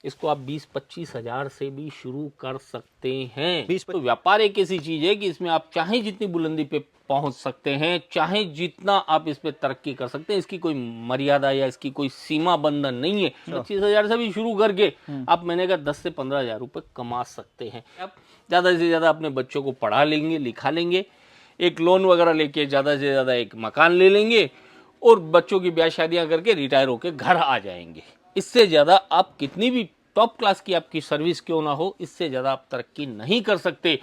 इसको आप 20-25 हजार से भी शुरू कर सकते हैं। तो व्यापार एक ऐसी चीज है कि इसमें आप चाहे जितनी बुलंदी पे पहुंच सकते हैं, चाहे जितना आप इस पे तरक्की कर सकते हैं, इसकी कोई मर्यादा या इसकी कोई सीमा बंधन नहीं है। 25,000 से भी शुरू करके आप महीने का 10 से 15,000 रुपए कमा सकते हैं। आप ज्यादा से ज्यादा अपने बच्चों को पढ़ा लेंगे, लिखा लेंगे, एक लोन वगैरह लेके ज्यादा से ज्यादा एक मकान ले लेंगे और बच्चों की ब्याह शादियां करके रिटायर होकर घर आ जाएंगे। इससे ज्यादा आप कितनी भी टॉप क्लास की आपकी सर्विस क्यों ना हो, इससे ज्यादा आप तरक्की नहीं कर सकते।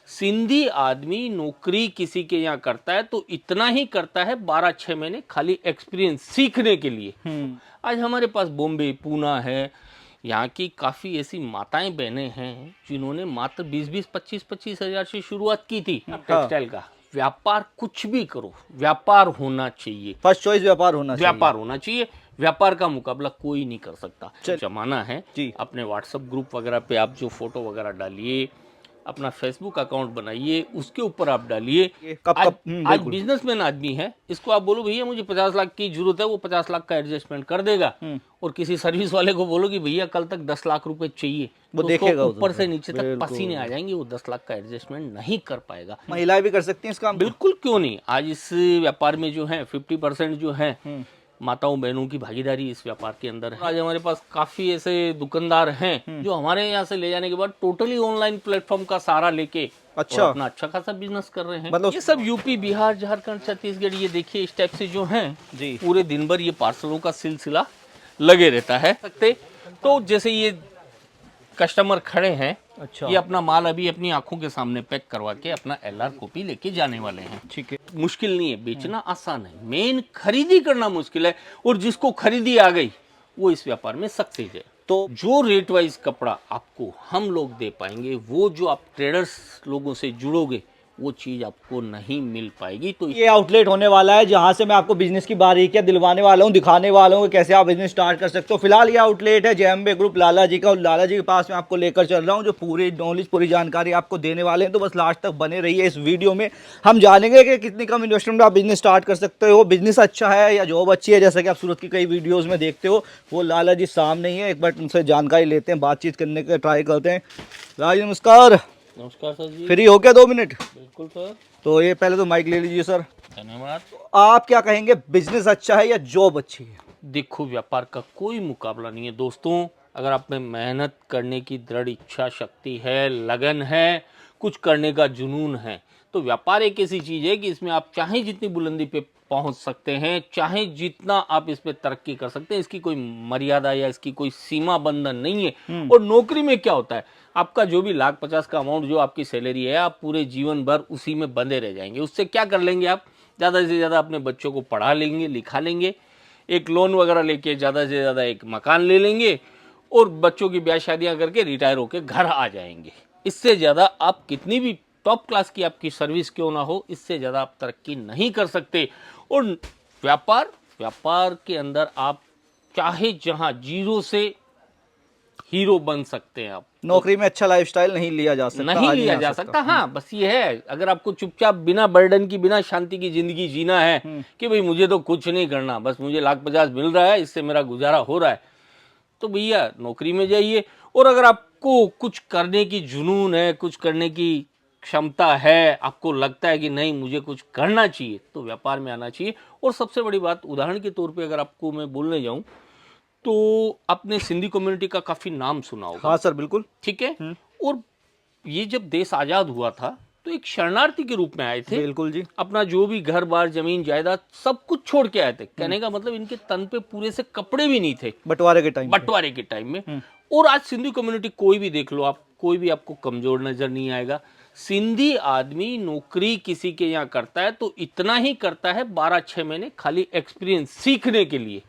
सिंधी आदमी नौकरी किसी के यहाँ करता है तो इतना ही करता है 12-6 महीने खाली एक्सपीरियंस सीखने के लिए। आज हमारे पास बॉम्बे, पूना है, यहाँ की काफी ऐसी माताएं बहनें हैं जिन्होंने मात्र 20-20, 25-25 हजार से शुरुआत की थी टेक्सटाइल का। व्यापार कुछ भी करो, व्यापार होना चाहिए, फर्स्ट चॉइस व्यापार होना चाहिए। व्यापार का मुकाबला कोई नहीं कर सकता। जमाना है अपने व्हाट्सएप ग्रुप वगैरह पे आप जो फोटो वगैरह डालिए, अपना फेसबुक अकाउंट बनाइए, उसके ऊपर आप डालिए। आज बिजनेसमैन आदमी है, इसको आप बोलो भैया मुझे 50 लाख की जरूरत है, वो 50 लाख का एडजस्टमेंट कर देगा। और किसी सर्विस वाले को बोलो कि भैया कल तक 10 लाख रुपए चाहिए, वो देखेगा, ऊपर से नीचे तक पसीने आ जाएंगे, वो 10 लाख का एडजस्टमेंट नहीं कर पाएगा। महिलाएं भी कर सकती हैं इस काम? बिल्कुल, क्यों नहीं। आज इस व्यापार में जो है 50% जो है माताओं बहनों की भागीदारी इस व्यापार के अंदर है। आज हमारे पास काफी ऐसे दुकानदार हैं जो हमारे यहाँ से ले जाने के बाद टोटली ऑनलाइन प्लेटफॉर्म का सहारा लेके अपना अच्छा खासा बिजनेस कर रहे हैं। मतलब ये सब यूपी, बिहार, झारखंड, छत्तीसगढ़, ये देखिए इस टाइप से जो है पूरे दिन भर ये पार्सलों का सिलसिला लगे रहता है। तो जैसे ये कस्टमर खड़े हैं, ये अपना माल अभी अपनी आंखों के सामने पैक करवा के अपना LR कॉपी लेके जाने वाले हैं। ठीक है, मुश्किल नहीं है, बेचना आसान है, मेन खरीदी करना मुश्किल है। और जिसको खरीदी आ गई वो इस व्यापार में सक्सेस है। तो जो रेट वाइज कपड़ा आपको हम लोग दे पाएंगे, वो जो आप ट्रेडर्स लोगों से जुड़ोगे वो चीज आपको नहीं मिल पाएगी। तो ये आउटलेट होने वाला है जहां से मैं आपको बिजनेस की बारीकियां दिलवाने वाला हूं, दिखाने वाला हूं कि कैसे आप बिजनेस स्टार्ट कर सकते हो। फिलहाल ये आउटलेट है JMB ग्रुप लाला जी का, और लाला जी के पास मैं आपको लेकर चल रहा हूं जो पूरी नॉलेज, पूरी जानकारी आपको देने वाले हैं। तो बस लास्ट तक बने रहिए इस वीडियो में। हम जानेंगे कि कितनी कम इन्वेस्टमेंट में आप बिजनेस स्टार्ट कर सकते हो, बिजनेस अच्छा है या जॉब अच्छी है, जैसा कि आप सूरत की कई वीडियोज में देखते हो। वो लाला जी सामने ही है, एक बार उनसे जानकारी लेते हैं, बातचीत करने का ट्राई करते हैं। लाला जी नमस्कार। नमस्कार सर जी। फ्री हो क्या 2 मिनट? बिल्कुल सर। तो ये पहले तो माइक ले लीजिए सर। धन्यवाद। तो आप क्या कहेंगे, बिजनेस अच्छा है या जॉब अच्छी है? देखो, व्यापार का कोई मुकाबला नहीं है दोस्तों। अगर आप में मेहनत करने की दृढ़ इच्छा शक्ति है, लगन है, कुछ करने का जुनून है, तो व्यापार एक ऐसी चीज है कि इसमें आप चाहे जितनी बुलंदी पे पहुंच सकते हैं, चाहे जितना आप इस पे तरक्की कर सकते हैं, इसकी कोई मर्यादा या इसकी कोई सीमा बंधन नहीं है। और नौकरी में क्या होता है, आपका जो भी 1,50,000 का अमाउंट जो आपकी सैलरी है, आप पूरे जीवन भर उसी में बंधे रह जाएंगे। उससे क्या कर लेंगे, आप ज्यादा से ज्यादा अपने बच्चों को पढ़ा लेंगे, लिखा लेंगे, एक लोन वगैरह लेके ज्यादा से ज्यादा एक मकान ले लेंगे और बच्चों की ब्याह शादियां करके रिटायर होकर घर आ जाएंगे। इससे ज्यादा आप कितनी भी टॉप क्लास की आपकी सर्विस क्यों ना हो, इससे ज्यादा आप तरक्की नहीं कर सकते। और व्यापार के अंदर आप चाहे जहां जीरो से हीरो बन सकते हैं। आप नौकरी में अच्छा लाइफस्टाइल नहीं लिया जा सकता, हाँ, बस ये है, अगर आपको चुपचाप बिना बर्डन की, बिना शांति की जिंदगी जीना है कि भाई मुझे तो कुछ नहीं करना, बस मुझे 1,50,000 मिल रहा है, इससे मेरा गुजारा हो रहा है, तो भैया नौकरी में जाइए। और अगर आपको कुछ करने की जुनून है, कुछ करने की क्षमता है, आपको लगता है कि नहीं मुझे कुछ करना चाहिए, तो व्यापार में आना चाहिए। और सबसे बड़ी बात, उदाहरण के तौर पे अगर आपको मैं बोलने जाऊं तो आपने सिंधी कम्युनिटी का काफी नाम सुना होगा। हाँ सर, बिल्कुल। ठीक है। और ये जब देश आजाद हुआ था तो एक शरणार्थी के रूप में आए थे। बिल्कुल जी। अपना जो भी घर बार, जमीन जायदाद सब कुछ छोड़ के आए थे। कहने का मतलब इनके तन पे पूरे से कपड़े भी नहीं थे बंटवारे के टाइम में। और आज सिंधी कम्युनिटी कोई भी देख लो आप, कोई भी आपको कमजोर नजर नहीं आएगा। सिंधी आदमी नौकरी किसी के यहाँ करता है तो इतना ही करता है 12-6 महीने खाली एक्सपीरियंस सीखने के लिए।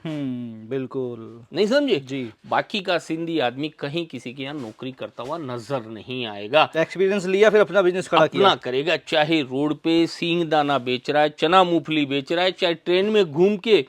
बिल्कुल, नहीं समझे जी। बाकी का सिंधी आदमी कहीं किसी के यहाँ नौकरी करता हुआ नजर नहीं आएगा। एक्सपीरियंस लिया, फिर अपना बिजनेस खड़ा किया, अपना करेगा। चाहे रोड पे सींग दाना बेच रहा है, चना मूंगफली बेच रहा है, चाहे ट्रेन में घूम के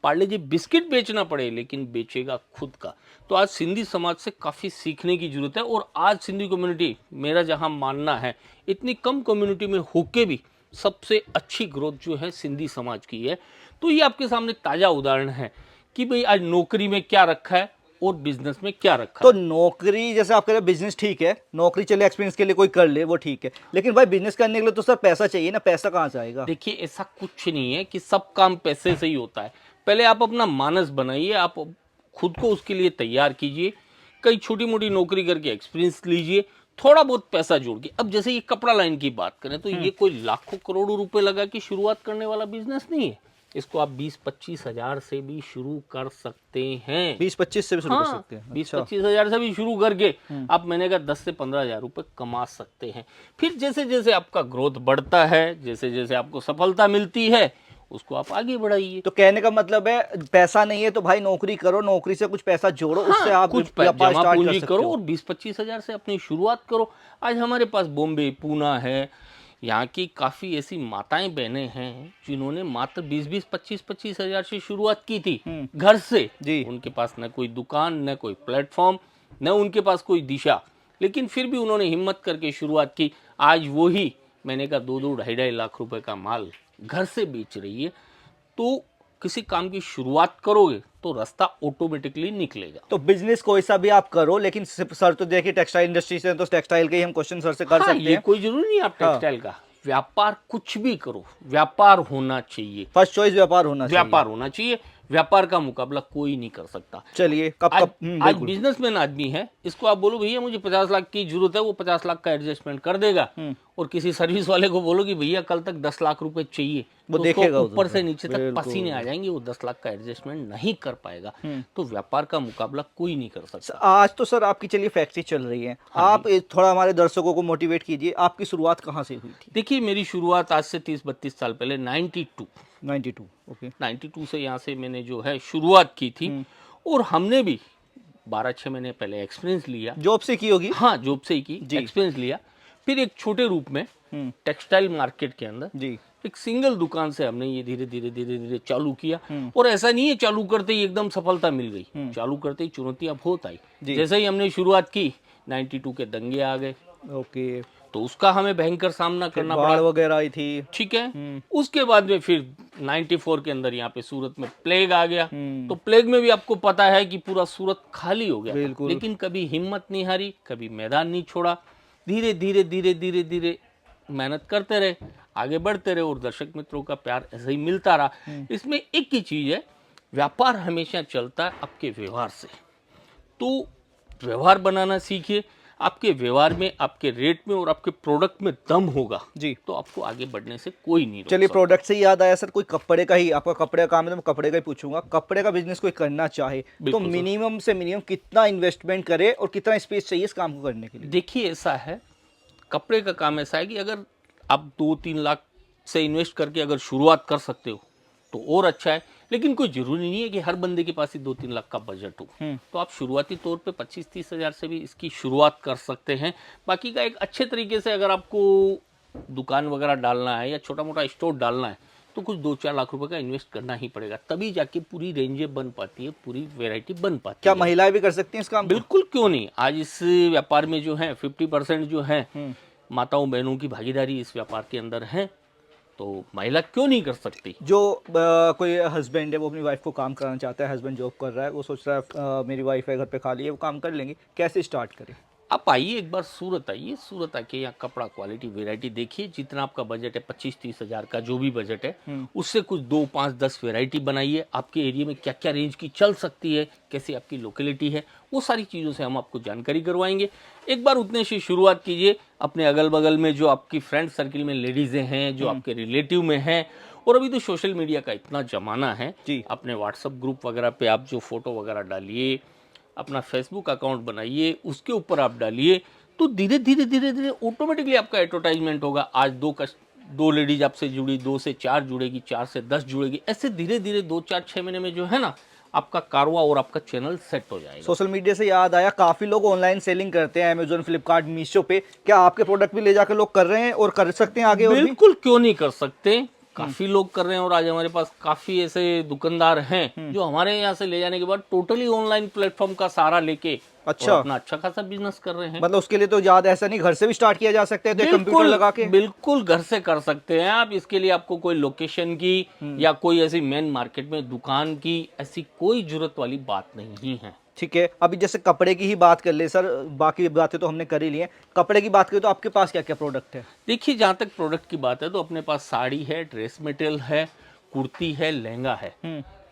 पार्ले जी बिस्किट बेचना पड़े, लेकिन बेचेगा खुद का। तो आज सिंधी समाज से काफी सीखने की जरूरत है। और आज सिंधी कम्युनिटी, मेरा जहां मानना है, इतनी कम कम्युनिटी में होके भी सबसे अच्छी ग्रोथ जो है सिंधी समाज की है। तो ये आपके सामने ताजा उदाहरण है कि भाई आज नौकरी में क्या रखा है, और बिजनेस में क्या रखा तो है। नौकरी जैसे आप कह रहे हैं बिजनेस ठीक है, नौकरी चले एक्सपीरियंस के लिए कोई कर ले वो ठीक है, लेकिन भाई बिजनेस करने के लिए तो सर पैसा चाहिए ना, पैसा कहाँ से आएगा? देखिए ऐसा कुछ नहीं है कि सब काम पैसे से ही होता है। पहले आप अपना मानस बनाइए, आप खुद को उसके लिए तैयार कीजिए, कई छोटी मोटी नौकरी करके एक्सपीरियंस लीजिए, थोड़ा बहुत पैसा जोड़ के। अब जैसे ये कपड़ा लाइन की बात करें तो ये कोई लाखों करोड़ों रुपए लगा के शुरुआत करने वाला बिजनेस नहीं है। इसको आप 20-25 हजार से भी शुरू कर सकते हैं। 20-25 से भी शुरू कर हाँ, सकते हैं? 20-25 हजार से भी शुरू करके आप महीने का 10 से 15 हजार रुपए कमा सकते हैं। फिर जैसे जैसे आपका ग्रोथ बढ़ता है, जैसे जैसे आपको सफलता मिलती है, उसको आप आगे बढ़ाइए। तो कहने का मतलब है पैसा नहीं है तो भाई नौकरी करो, नौकरी से कुछ पैसा जोड़ो, उससे हाँ, आप कुछ व्यापार जमा स्टार्ट कर पूंजी सकते करो हो। और 20-25 हजार से अपनी शुरुआत करो। आज हमारे पास बॉम्बे, पूना है, यहाँ की काफी ऐसी माताएं बहनें हैं जिन्होंने मात्र 20-20, 25-25 हजार से शुरुआत की थी घर से। जी। उनके पास न कोई दुकान, न कोई प्लेटफॉर्म, न उनके पास कोई दिशा, लेकिन फिर भी उन्होंने हिम्मत करके शुरुआत की। आज वो ही मैंने कहा 2-2, 2.5 लाख रुपए का माल घर से बेच रही है। तो किसी काम की शुरुआत करोगे तो रास्ता ऑटोमेटिकली निकलेगा। तो बिजनेस कोई सा भी आप करो, लेकिन सर तो देखिए टेक्सटाइल इंडस्ट्री से, तो टेक्सटाइल के ही हम क्वेश्चन सर से कर हाँ, सकते ये हैं। कोई जरूरी नहीं आप टेक्सटाइल का, व्यापार कुछ भी करो, व्यापार होना चाहिए। फर्स्ट चॉइस व्यापार होना चाहिए। व्यापार होना चाहिए, व्यापार का मुकाबला कोई नहीं कर सकता। चलिए कब आज, कब आज बिल्कुल। बिजनेसमैन आदमी है, इसको आप बोलो भैया मुझे 50 लाख की जरूरत है, वो 50 लाख का एडजस्टमेंट कर देगा। और किसी सर्विस वाले को बोलो कि भैया कल तक 10 लाख रुपए चाहिए, वो तो देखेगा उसको ऊपर उधर। से नीचे तक बिल्कुल। पसीने आ जाएंगे, वो 10 लाख का एडजस्टमेंट नहीं कर पाएगा। तो व्यापार का मुकाबला कोई नहीं कर सकता। आज तो सर आपकी चलिए फैक्ट्री चल रही है, आप थोड़ा हमारे दर्शकों को मोटिवेट कीजिए, आपकी शुरुआत कहाँ से हुई थी? देखिए मेरी शुरुआत आज से 30-32 साल पहले 92 ओके। 92 से यहाँ से मैंने जो है शुरुआत की थी। और हमने भी 12-6 महीने पहले एक्सपीरियंस लिया। जॉब से की होगी? हाँ, जॉब से ही की, जी। एक्सपीरियंस लिया। फिर एक छोटे रूप में टेक्सटाइल मार्केट के अंदर जी। एक सिंगल दुकान से हमने ये धीरे धीरे धीरे धीरे चालू किया। और ऐसा नहीं है चालू करते ही एकदम सफलता मिल गई, चालू करते ही चुनौतियां बहुत आई। जी। जैसे ही हमने शुरुआत की 92 के दंगे आ गए, ओके। तो उसका हमें भयंकर सामना करना बाढ़ पड़ा। वगैरह आई थी। ठीक है। उसके बाद में फिर 94 के अंदर यहाँ पे सूरत में प्लेग आ गया। तो प्लेग में भी आपको पता है कि पूरा सूरत खाली हो गया था। बिल्कुल। लेकिन कभी हिम्मत नहीं हारी, कभी मैदान नहीं छोड़ा, धीरे धीरे धीरे धीरे धीरे मेहनत करते रहे, आगे बढ़ते रहे और दर्शक मित्रों का प्यार ऐसे ही मिलता रहा। इसमें एक ही चीज है, व्यापार हमेशा चलता है आपके व्यवहार से। तो व्यवहार बनाना सीखिए, आपके व्यवहार में, आपके रेट में और आपके प्रोडक्ट में दम होगा जी। तो आपको आगे बढ़ने से कोई नहीं रोक चलिए सकता। प्रोडक्ट से ही याद आया सर, कोई कपड़े का ही, आपका कपड़े का काम है तो मैं कपड़े का ही पूछूंगा। कपड़े का बिजनेस कोई करना चाहे तो बिल्कुल सर। मिनिमम से मिनिमम कितना इन्वेस्टमेंट करे और कितना स्पेस चाहिए इस काम को करने के लिए? देखिए ऐसा है, कपड़े का काम ऐसा है कि अगर आप 2-3 लाख से इन्वेस्ट करके अगर शुरुआत कर सकते हो तो और अच्छा है। लेकिन कोई जरूरी नहीं है कि हर बंदे के पास ही 2-3 लाख का बजट हो। तो आप शुरुआती तौर पे 25-30 हजार से भी इसकी शुरुआत कर सकते हैं। बाकी का एक अच्छे तरीके से अगर आपको दुकान वगैरह डालना है या छोटा मोटा स्टोर डालना है तो कुछ 2-4 लाख रुपए का इन्वेस्ट करना ही पड़ेगा, तभी जाके पूरी रेंजें बन पाती है, पूरी वैरायटी बन पाती क्या है। महिलाएं भी कर सकती हैं इस काम को? बिल्कुल, क्यों नहीं। आज इस व्यापार में जो है 50% जो है माताओं बहनों की भागीदारी इस व्यापार के अंदर है, तो महिला क्यों नहीं कर सकती। जो कोई हस्बैंड है वो अपनी वाइफ को काम कराना चाहता है, हस्बैंड जॉब कर रहा है, वो सोच रहा है मेरी वाइफ है घर पे खाली है, वो काम कर लेंगे, कैसे स्टार्ट करें? आप आइए एक बार सूरत आइए, सूरत आके यहाँ कपड़ा क्वालिटी वैरायटी देखिए। जितना आपका बजट है 25-30 हजार का जो भी बजट है उससे कुछ 2-5-10 वैरायटी बनाइए। आपके एरिया में क्या क्या रेंज की चल सकती है, कैसी आपकी लोकेलिटी है, वो सारी चीज़ों से हम आपको जानकारी करवाएंगे। एक बार उतने से शुरुआत कीजिए। अपने अगल बगल में जो आपकी फ्रेंड सर्किल में लेडीज़ें हैं, जो आपके रिलेटिव में हैं, और अभी तो सोशल मीडिया का इतना जमाना है जी। अपने व्हाट्सएप ग्रुप वगैरह पे आप जो फोटो वगैरह डालिए, अपना फेसबुक अकाउंट बनाइए, उसके ऊपर आप डालिए, तो धीरे धीरे धीरे धीरे ऑटोमेटिकली आपका एडवर्टाइजमेंट होगा। आज 2 लेडीज आपसे जुड़ी, 2 से 4 जुड़ेगी, 4 से 10 जुड़ेगी, ऐसे धीरे धीरे 2-4-6 महीने में जो है ना आपका कारवा और आपका चैनल सेट हो जाएगा। सोशल मीडिया से याद आया, काफी लोग ऑनलाइन सेलिंग करते हैं, अमेजोन, फ्लिपकार्ट, मीशो पे, क्या आपके प्रोडक्ट भी ले जाकर लोग कर रहे हैं और कर सकते हैं आगे और भी? बिल्कुल, क्यों नहीं कर सकते, काफी लोग कर रहे हैं। और आज हमारे पास काफी ऐसे दुकानदार हैं जो हमारे यहाँ से ले जाने के बाद टोटली ऑनलाइन प्लेटफॉर्म का सहारा लेके अच्छा। और अपना अच्छा खासा बिजनेस कर रहे हैं। मतलब उसके लिए तो ज्यादा ऐसा नहीं, घर से भी स्टार्ट किया जा सकता है, तो एक कंप्यूटर लगा के? बिल्कुल घर से कर सकते हैं आप। इसके लिए आपको कोई लोकेशन की या कोई ऐसी मेन मार्केट में दुकान की ऐसी कोई जरूरत वाली बात नहीं है। ठीक है, अभी जैसे कपड़े की ही बात कर ले सर, बाकी बातें तो हमने कर ही ली हैं, कपड़े की बात करें तो आपके पास क्या क्या प्रोडक्ट है? देखिए, जहाँ तक प्रोडक्ट की बात है तो अपने पास साड़ी है, ड्रेस मटेरियल है, कुर्ती है, लहंगा है,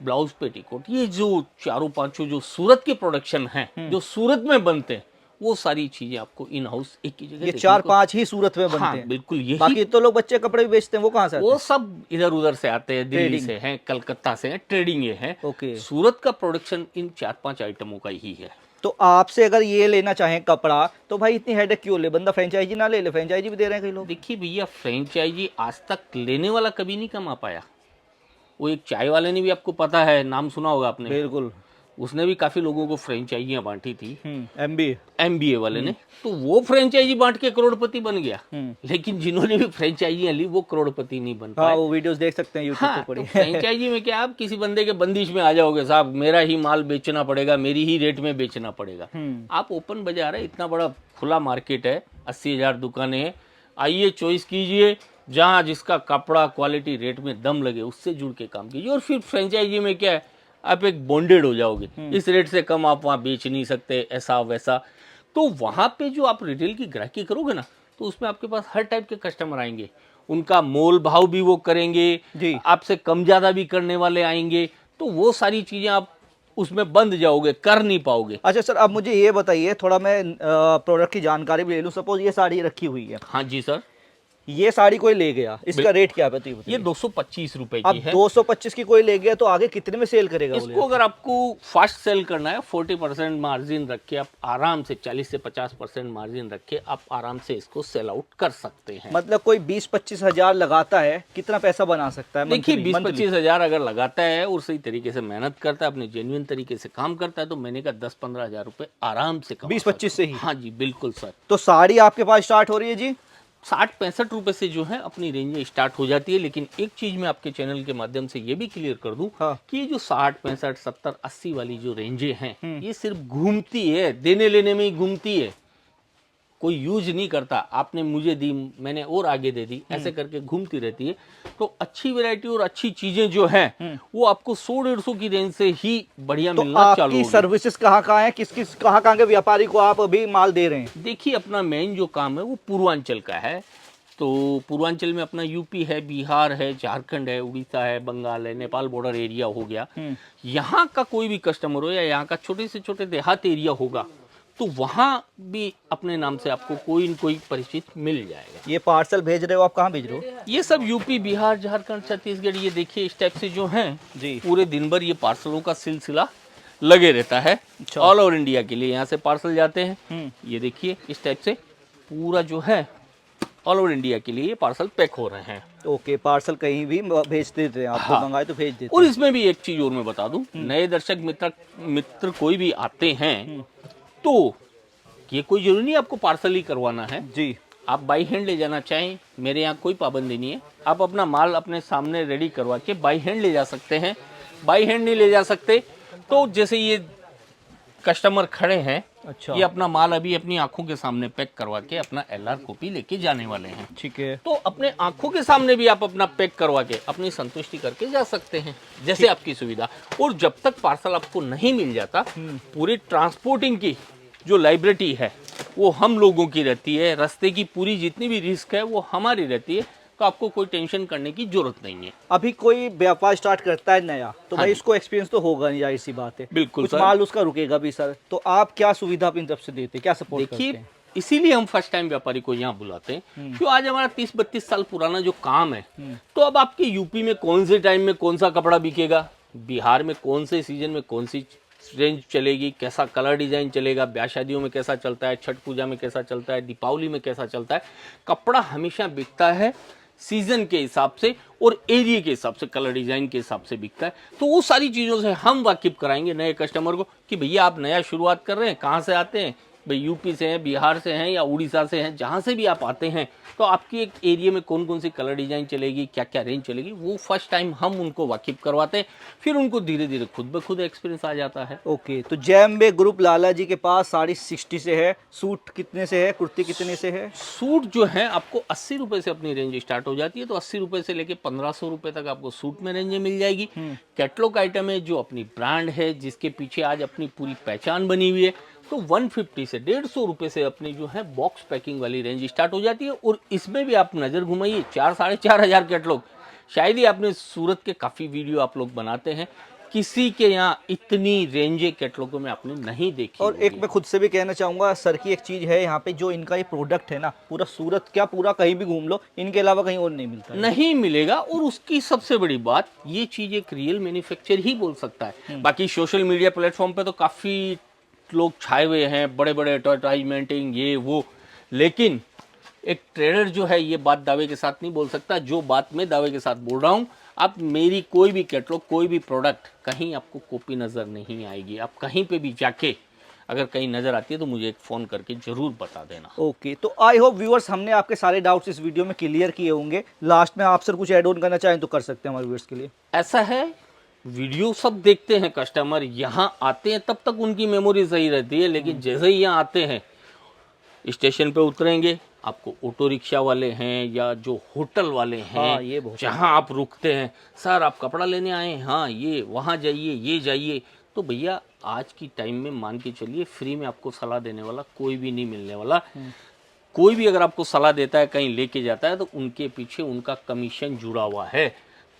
ब्लाउज, पेटीकोट, ये जो चारों पांचों जो सूरत के प्रोडक्शन हैं, जो सूरत में बनते हैं, वो सारी चीजें आपको इन हाउस एक ही जगह ये देखने चार को- पांच ही सूरत में बनते हाँ, हैं? बिल्कुल यही। बाकी तो लोग बच्चे कपड़े भी बेचते हैं, वो कहाँ से आते वो हैं? सब इधर उधर से आते हैं, दिल्ली ट्रेडिंग। से हैं, कलकत्ता से हैं, ट्रेडिंग ये है। ओके। सूरत का प्रोडक्शन इन 4-5 आइटमों का ही है। तो आपसे अगर ये लेना चाहें कपड़ा, तो भाई इतनी हेडेक क्यों ले, बंदा फ्रेंचाइजी ना ले ले, फ्रेंचाइजी भी दे रहे हैं कई लोग। देखिए भैया, फ्रेंचाइजी आज तक लेने वाला कभी नहीं कमा पाया। वो एक चाय वाले ने भी, आपको पता है, नाम सुना होगा आपने, बिल्कुल। उसने भी काफी लोगों को फ्रेंचाइजियां बांटी थी, एमबी। एमबीए वाले ने, तो वो फ्रेंचाइजी बांट के करोड़पति बन गया। लेकिन जिन्होंने भी फ्रेंचाइजियां ली वो करोड़पति नहीं बन हाँ, पाए। वो वीडियोस देख सकते हैं यूट्यूब हाँ, पे पड़ी। तो फ्रेंचाइजी में क्या, आप किसी बंदे के बंदिश में आ जाओगे, साहब मेरा ही माल बेचना पड़ेगा, मेरी ही रेट में बेचना पड़ेगा। आप ओपन बाजार है, इतना बड़ा खुला मार्केट है, 80,000 दुकानें हैं, आइए चॉइस कीजिए, जहाँ जिसका कपड़ा क्वालिटी रेट में दम लगे उससे जुड़ के काम कीजिए। और फिर फ्रेंचाइजी में क्या है, आप एक बॉन्डेड हो जाओगे, इस रेट से कम आप वहाँ बेच नहीं सकते, ऐसा वैसा। तो वहाँ पे जो आप रिटेल की ग्राहकी करोगे ना, तो उसमें आपके पास हर टाइप के कस्टमर आएंगे, उनका मोल भाव भी वो करेंगे जी। आपसे, कम ज़्यादा भी करने वाले आएंगे, तो वो सारी चीज़ें आप उसमें बंद जाओगे, कर नहीं पाओगे। अच्छा सर, अब मुझे ये बताइए, थोड़ा मैं प्रोडक्ट की जानकारी भी ले लूँ। सपोज ये साड़ी रखी हुई है, हाँ जी सर, ये साड़ी कोई ले गया, इसका रेट क्या है बताइए? ये 225 रुपए अब की है। 225 की कोई ले गया तो आगे कितने में सेल करेगा वो? इसको अगर आपको फास्ट सेल करना है, 40% मार्जिन रख के आप आराम से 40 से 50% मार्जिन रख के आप आराम से इसको सेल आउट कर सकते हैं। मतलब कोई 20-25 हजार लगाता है, कितना पैसा बना सकता है? देखिए, monthly? 20-25 हजार अगर लगाता है और सही तरीके से मेहनत करता है, अपने जेन्युइन तरीके से काम करता है, तो मैंने कहा 10-15 हजार रुपए आराम से कमा 20-25 से ही? सकता है। हाँ जी, बिल्कुल सर। तो साड़ी आपके पास स्टार्ट हो रही है जी 60-65 रुपए से जो है अपनी रेंज स्टार्ट हो जाती है। लेकिन एक चीज मैं आपके चैनल के माध्यम से ये भी क्लियर कर दूं, हाँ। कि ये जो 60, 65, 70, 80 वाली जो रेंजे हैं, ये सिर्फ घूमती है, देने लेने में ही घूमती है, कोई यूज नहीं करता। आपने मुझे दी, मैंने और आगे दे दी, ऐसे करके घूमती रहती है। तो अच्छी वैरायटी और अच्छी चीजें जो हैं वो आपको 100-150 की रेंज से ही बढ़िया तो मिलना चालू आपकी होगी। सर्विसेज कहाँ है, किस कहाँ के व्यापारी को आप अभी माल दे रहे हैं? देखिए, अपना मेन जो काम है वो पूर्वांचल का है। तो पूर्वांचल में अपना यूपी है, बिहार है, झारखंड है, उड़ीसा है, बंगाल है, नेपाल बॉर्डर एरिया हो गया। यहाँ का कोई भी कस्टमर हो या यहाँ का छोटे से छोटे देहात एरिया होगा, तो वहाँ भी अपने नाम से आपको कोई न कोई परिचित मिल जाएगा। ये पार्सल भेज रहे हो आप, कहाँ भेज रहे हो? ये सब यूपी, बिहार, झारखंड, छत्तीसगढ़, ये देखिए इस टाइप से जो हैं जी। पूरे दिन भर ये पार्सलों का सिलसिला लगे रहता है। ऑल ओवर इंडिया के लिए यहाँ से पार्सल जाते हैं। ये देखिए इस टाइप से पूरा जो है ऑल ओवर इंडिया के लिए ये पार्सल पैक हो रहे हैं। ओके, पार्सल कहीं भी भेज देते हैं आपको, हाँ। मंगाए तो भेज देते और इसमें भी एक चीज और मैं बता दूं, नए दर्शक मित्र कोई भी आते हैं तो ये कोई जरूरी नहीं आपको पार्सल ही करवाना है जी। आप बाई हैंड ले जाना चाहें, मेरे यहाँ कोई पाबंदी नहीं है। आप अपना माल अपने सामने रेडी करवा के बाई हैंड ले जा सकते हैं। बाई हैंड नहीं ले जा सकते तो जैसे ये कस्टमर खड़े हैं, अच्छा। ये अपना माल अभी अपनी आंखों के सामने पैक करवा के अपना LR कॉपी लेके जाने वाले हैं। ठीक है। तो अपने आंखों के सामने भी आप अपना पैक करवा के अपनी संतुष्टि करके जा सकते हैं, जैसे आपकी सुविधा। और जब तक पार्सल आपको नहीं मिल जाता, पूरी ट्रांसपोर्टिंग की जो लाइबिलिटी है वो हम लोगों की रहती है। रास्ते की पूरी जितनी भी रिस्क है वो हमारी रहती है, तो आपको कोई टेंशन करने की जरूरत नहीं है। अभी कोई व्यापार स्टार्ट करता है नया, तो हाँ भाई जी। इसको एक्सपीरियंस तो होगा नहीं, जाहिर सी बात है। बिल्कुल कुछ सर। माल उसका रुकेगा भी सर, तो आप क्या सुविधा अपनी तरफ से देते हैं, क्या सपोर्ट करते देखिए, हैं? इसीलिए हम फर्स्ट टाइम व्यापारी को यहाँ बुलाते हैं, क्यों आज हमारा 30-32 साल पुराना जो काम है। तो अब आपके यूपी में कौन से टाइम में कौन सा कपड़ा बिकेगा, बिहार में कौन से सीजन में कौन सी रेंज चलेगी, कैसा कलर डिजाइन चलेगा, ब्याह शादियों में कैसा चलता है, छठ पूजा में कैसा चलता है, दीपावली में कैसा चलता है, कपड़ा हमेशा बिकता है सीजन के हिसाब से और एरिया के हिसाब से, कलर डिजाइन के हिसाब से बिकता है। तो वो सारी चीज़ों से हम वाकिफ कराएंगे नए कस्टमर को कि भैया आप नया शुरुआत कर रहे हैं, कहाँ से आते हैं, भाई यूपी से हैं, बिहार से हैं या उड़ीसा से हैं, जहाँ से भी आप आते हैं, तो आपकी एक एरिया में कौन कौन सी कलर डिजाइन चलेगी, क्या क्या रेंज चलेगी, वो फर्स्ट टाइम हम उनको वाकिफ करवाते हैं, फिर उनको धीरे धीरे खुद ब खुद एक्सपीरियंस आ जाता है। ओके, तो जैम्बे ग्रुप लाला जी के पास साड़ी 60 से है, सूट कितने से है, कुर्ती कितने से है? सूट जो है आपको 80 रुपए से अपनी रेंज स्टार्ट हो जाती है, तो 80 रुपए से लेके 1500 रुपए तक आपको सूट में रेंज मिल जाएगी। कैटलॉग आइटम है जो अपनी ब्रांड है, जिसके पीछे आज अपनी पूरी पहचान बनी हुई है, तो 150 से 150 रुपए से अपनी जो है बॉक्स पैकिंग वाली रेंज स्टार्ट हो जाती है। और इसमें भी आप नज़र घुमाइए, 4-4.5 कैटलॉग, शायद ही आपने सूरत के काफ़ी वीडियो आप लोग बनाते हैं, किसी के यहाँ इतनी रेंजे कैटलॉगों में आपने नहीं देखी। और एक मैं खुद से भी कहना चाहूँगा सर की एक चीज़ है यहाँ पे, जो इनका ये प्रोडक्ट है ना, पूरा सूरत क्या पूरा कहीं भी घूम लो, इनके अलावा कहीं और नहीं मिलता है। नहीं मिलेगा। और उसकी सबसे बड़ी बात, ये चीज़ एक रियल मैन्युफैक्चर ही बोल सकता है। बाकी सोशल मीडिया प्लेटफॉर्म पे तो काफ़ी लोग छाए हुए हैं, बड़े बड़े एडवर्टाइजमेंटिंग ये वो, लेकिन एक ट्रेडर जो है ये बात दावे के साथ नहीं बोल सकता। जो बात मैं दावे के साथ बोल रहा हूँ, आप मेरी कोई भी कैटलॉग, कोई भी प्रोडक्ट कहीं आपको कॉपी नज़र नहीं आएगी। आप कहीं पे भी जाके अगर कहीं नज़र आती है तो मुझे एक फ़ोन करके ज़रूर बता देना। ओके, तो आई होप व्यूअर्स हमने आपके सारे डाउट्स इस वीडियो में क्लियर किए होंगे। लास्ट में आप सर कुछ ऐड ऑन करना चाहें तो कर सकते हैं हमारे व्यूअर्स के लिए। ऐसा है, वीडियो सब देखते हैं कस्टमर, यहाँ आते हैं तब तक उनकी मेमोरी सही रहती है, लेकिन जैसे ही यहाँ आते हैं, स्टेशन पे उतरेंगे, आपको ऑटो रिक्शा वाले हैं या जो होटल वाले हैं, हाँ, ये बहुत जहाँ आप रुकते हैं, सर आप कपड़ा लेने आए हैं, हाँ ये वहाँ जाइए, ये जाइए, तो भैया आज की टाइम में मान के चलिए फ्री में आपको सलाह देने वाला कोई भी नहीं मिलने वाला। कोई भी अगर आपको सलाह देता है, कहीं लेके जाता है, तो उनके पीछे उनका कमीशन जुड़ा हुआ है।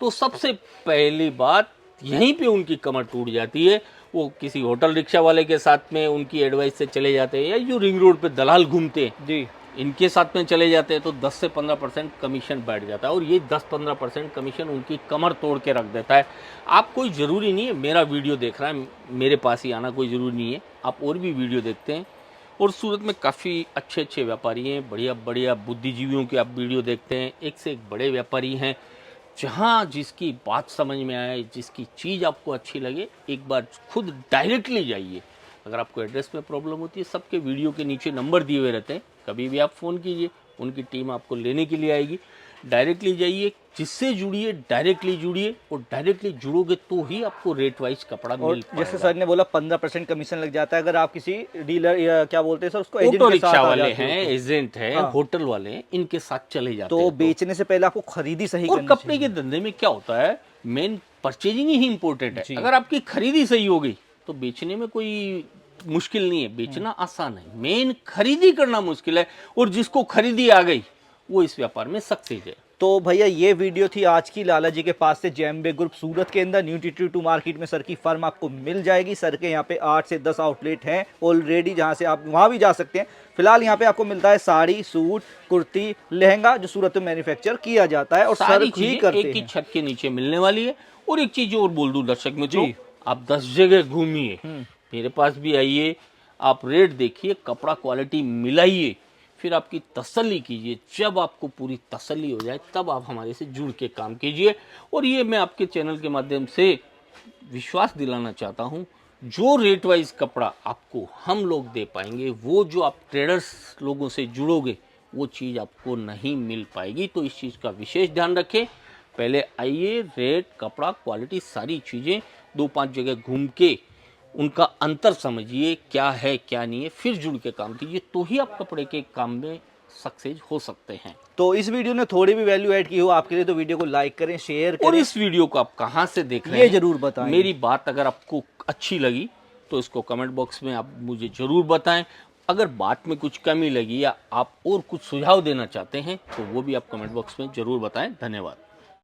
तो सबसे पहली बात, यहीं पे उनकी कमर टूट जाती है। वो किसी होटल रिक्शा वाले के साथ में उनकी एडवाइस से चले जाते हैं, या जो रिंग रोड पे दलाल घूमते हैं जी, इनके साथ में चले जाते हैं, तो 10 से 15% कमीशन बैठ जाता है। और ये 10-15% कमीशन उनकी कमर तोड़ के रख देता है। आप कोई ज़रूरी नहीं है मेरा वीडियो देख रहा है मेरे पास ही आना कोई ज़रूरी नहीं है, आप और भी वीडियो देखते हैं। और सूरत में काफ़ी अच्छे अच्छे व्यापारी हैं, बढ़िया बढ़िया बुद्धिजीवियों के आप वीडियो देखते हैं, एक से एक बड़े व्यापारी हैं। जहाँ जिसकी बात समझ में आए, जिसकी चीज़ आपको अच्छी लगे, एक बार खुद डायरेक्टली जाइए। अगर आपको एड्रेस में प्रॉब्लम होती है, सबके वीडियो के नीचे नंबर दिए हुए रहते हैं, कभी भी आप फ़ोन कीजिए, उनकी टीम आपको लेने के लिए आएगी। डायरेक्टली जाइए, जिससे जुड़िए डायरेक्टली जुड़िए, और डायरेक्टली जुड़ोगे तो ही आपको रेट वाइज कपड़ा मिल पाएगा। जैसे सर ने बोला 15% कमीशन लग जाता है अगर आप किसी डीलर या क्या बोलते हैं सर उसको, ऑटो रिक्शा वाले हैं, एजेंट है, हाँ। होटल वाले हैं, इनके साथ चले जाते तो हैं। बेचने से पहले आपको खरीदी सही और करनी कपड़े चाहिए। के धंधे में क्या होता है, मेन परचेजिंग ही इंपॉर्टेंट है। जी। अगर आपकी खरीदी सही हो गई तो बेचने में कोई मुश्किल नहीं है, बेचना आसान है, मेन खरीदी करना मुश्किल है। और जिसको खरीदी आ गई वो इस व्यापार में सक्सेस है। तो भैया ये वीडियो थी आज की लाला जी के पास से, जैम्बे ग्रुप सूरत के अंदर न्यू T2 मार्केट में सर की फर्म आपको मिल जाएगी। सर के यहाँ पे 8 से 10 आउटलेट हैं ऑलरेडी, जहाँ से आप वहाँ भी जा सकते हैं। फिलहाल यहाँ पे आपको मिलता है साड़ी, सूट, कुर्ती, लहंगा, जो सूरत में मैन्युफैक्चर किया जाता है और सारी सर ही चीजें करते एक ही हैं। छत के नीचे मिलने वाली है। और एक चीज और बोल दूं दर्शक मित्रों, आप 10 जगह घूमिए, मेरे पास भी आइए, आप रेट देखिए, कपड़ा क्वालिटी मिलाइए, फिर आपकी तसल्ली कीजिए। जब आपको पूरी तसल्ली हो जाए तब आप हमारे से जुड़ के काम कीजिए। और ये मैं आपके चैनल के माध्यम से विश्वास दिलाना चाहता हूँ, जो रेट वाइज कपड़ा आपको हम लोग दे पाएंगे, वो जो आप ट्रेडर्स लोगों से जुड़ोगे वो चीज़ आपको नहीं मिल पाएगी। तो इस चीज़ का विशेष ध्यान रखें। पहले आइए, रेट, कपड़ा, क्वालिटी, सारी चीज़ें 2-5 जगह घूम के उनका अंतर समझिए, क्या है क्या नहीं है, फिर जुड़ के काम कीजिए, तो ही आप कपड़े के काम में सक्सेस हो सकते हैं। तो इस वीडियो ने थोड़ी भी वैल्यू ऐड की हो आपके लिए तो वीडियो को लाइक करें, शेयर और करें, इस वीडियो को आप कहाँ से देख रहे ये हैं जरूर बताएं। मेरी बात अगर आपको अच्छी लगी तो इसको कमेंट बॉक्स में आप मुझे ज़रूर बताएं। अगर बात में कुछ कमी लगी या आप और कुछ सुझाव देना चाहते हैं तो वो भी आप कमेंट बॉक्स में ज़रूर बताएं। धन्यवाद।